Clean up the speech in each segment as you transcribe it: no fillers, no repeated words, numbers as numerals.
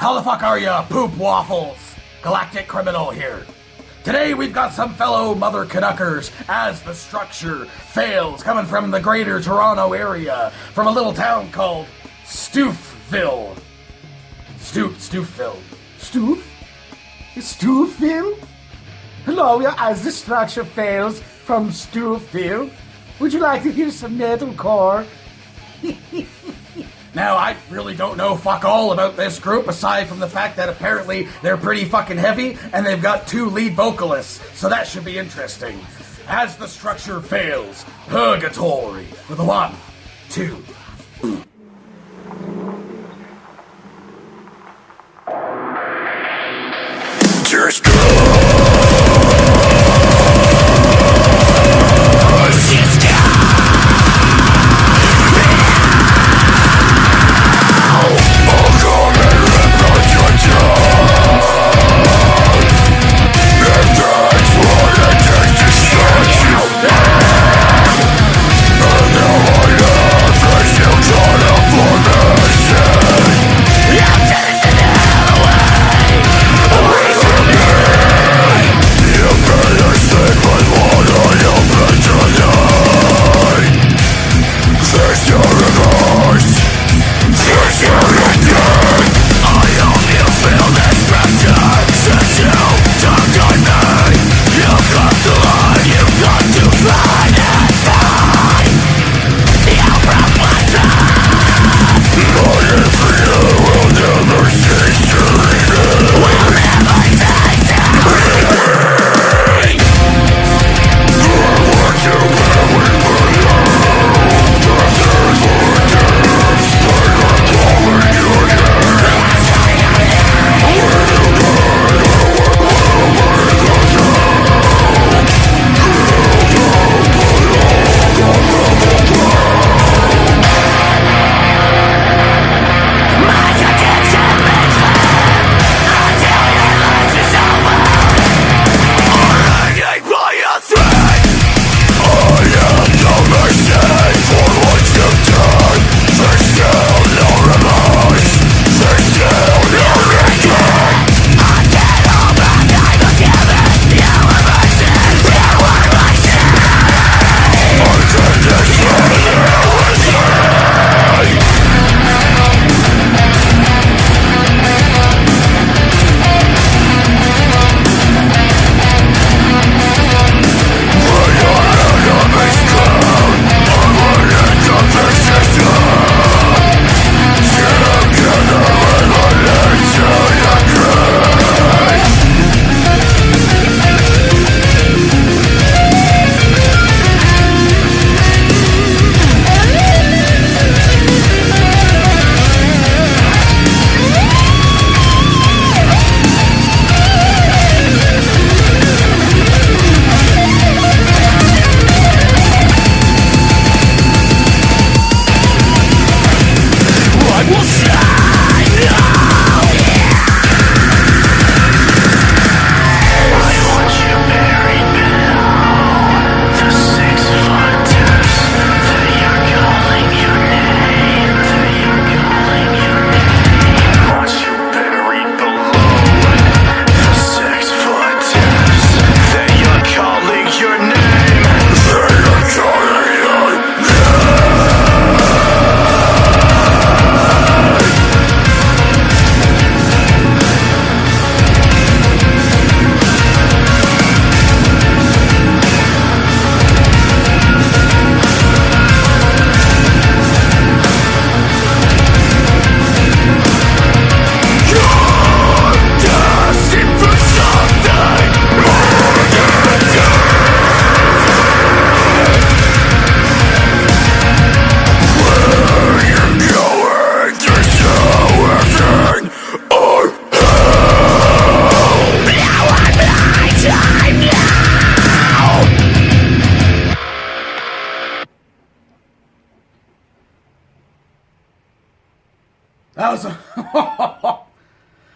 How the fuck are ya, Poop Waffles? Galactic Criminal here. Today we've got some fellow mother canuckers as the structure fails, coming from the greater Toronto area, from a little town called Stoofville. Stoofville. Stoofville? Hello, you're as the structure fails from Stoofville. Would you like to hear some metalcore? Now, I really don't know fuck all about this group, aside from the fact that apparently they're pretty fucking heavy, and they've got 2 lead vocalists, so that should be interesting. As the structure fails, Purgatory, with a 1, 2. Just go!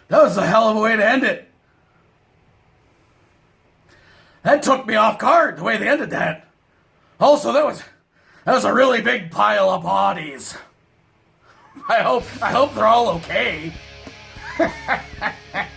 That was a hell of a way to end it. That took me off guard, the way they ended that. Also, that was a really big pile of bodies. I hope they're all okay.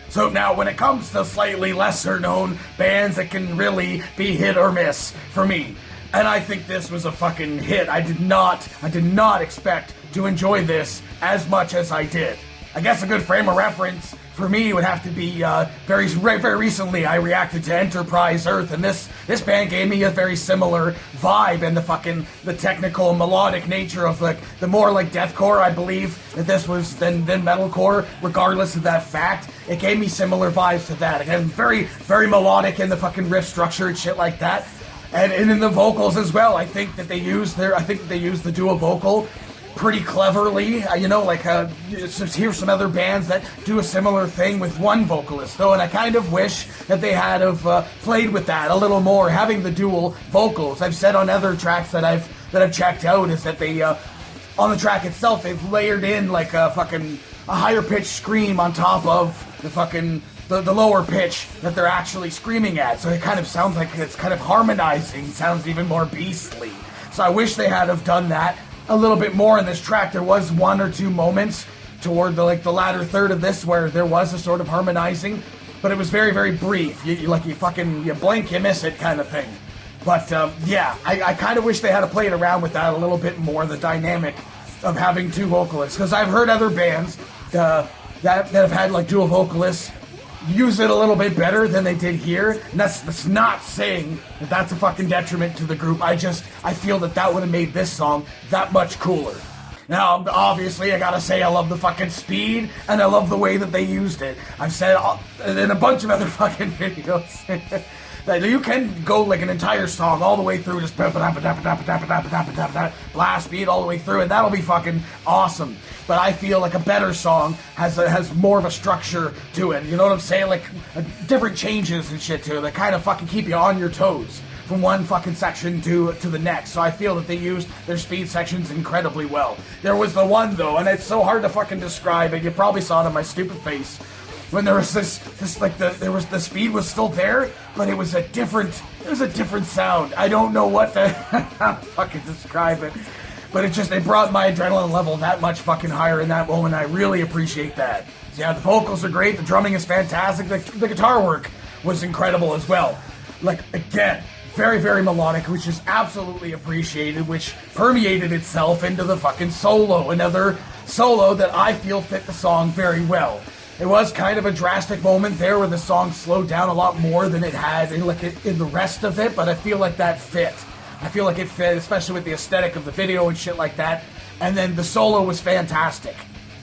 So now when it comes to slightly lesser known bands that can really be hit or miss for me, and I think this was a fucking hit. I did not expect to enjoy this as much as I did. I guess a good frame of reference for me would have to be very recently I reacted to Enterprise Earth, and this band gave me a very similar vibe, and the technical melodic nature of like the more like deathcore, I believe that this was than metalcore. Regardless of that fact, it gave me similar vibes to that. Again, very melodic in the fucking riff structure and shit like that, and in the vocals as well. I think that they used the dual vocal pretty cleverly. Here's some other bands that do a similar thing with one vocalist, though, and I kind of wish that they had have played with that a little more, having the dual vocals. I've said on other tracks that I've checked out is that they on the track itself they've layered in like a higher pitched scream on top of the lower pitch that they're actually screaming at, so it kind of sounds like it's kind of harmonizing, sounds even more beastly. So I wish they had have done that a little bit more in this track. There was one or two moments toward the latter third of this where there was a sort of harmonizing, but it was very brief. You blink, you miss it kind of thing. But I kind of wish they had played around with that a little bit more, the dynamic of having two vocalists, because I've heard other bands that have had like dual vocalists use it a little bit better than they did here, and that's not saying that that's a fucking detriment to the group. I feel that would have made this song that much cooler. Now, obviously, I gotta say I love the fucking speed, and I love the way that they used it. I've said in a bunch of other fucking videos that you can go like an entire song all the way through, just blast beat all the way through, and that'll be fucking awesome. But I feel like a better song has more of a structure to it. You know what I'm saying? Like different changes and shit to it that kind of fucking keep you on your toes from one fucking section to the next. So I feel that they used their speed sections incredibly well. There was the one though, and it's so hard to fucking describe it. You probably saw it on my stupid face when there was the speed was still there, but it was a different sound. I don't know what to fucking describe it. But it brought my adrenaline level that much fucking higher in that moment. I really appreciate that. So yeah, the vocals are great. The drumming is fantastic. The guitar work was incredible as well. Like, again, very melodic, which is absolutely appreciated, which permeated itself into the fucking solo. Another solo that I feel fit the song very well. It was kind of a drastic moment there where the song slowed down a lot more than it had in the rest of it, but I feel like that fit. I feel like it fit, especially with the aesthetic of the video and shit like that. And then the solo was fantastic.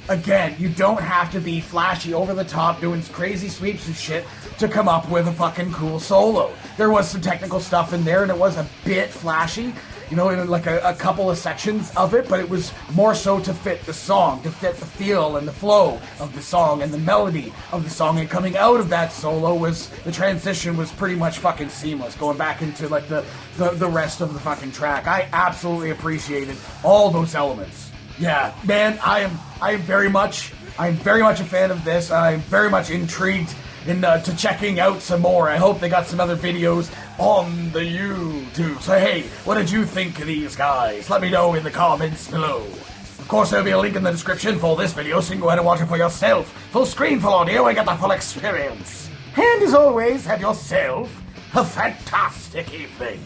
Again, you don't have to be flashy, over the top, doing crazy sweeps and shit to come up with a fucking cool solo. There was some technical stuff in there, and it was a bit flashy, in like a couple of sections of it, but it was more so to fit the song, to fit the feel and the flow of the song and the melody of the song. And coming out of that solo the transition was pretty much fucking seamless, going back into like the rest of the fucking track. I absolutely appreciated all those elements. Yeah, man, I am very much a fan of this. I'm very much intrigued to checking out some more. I hope they got some other videos on the YouTube. So hey, what did you think of these guys? Let me know in the comments below. Of course, there'll be a link in the description for this video, so you can go ahead and watch it for yourself. Full screen, full audio, and get the full experience. And as always, have yourself a fantastic evening.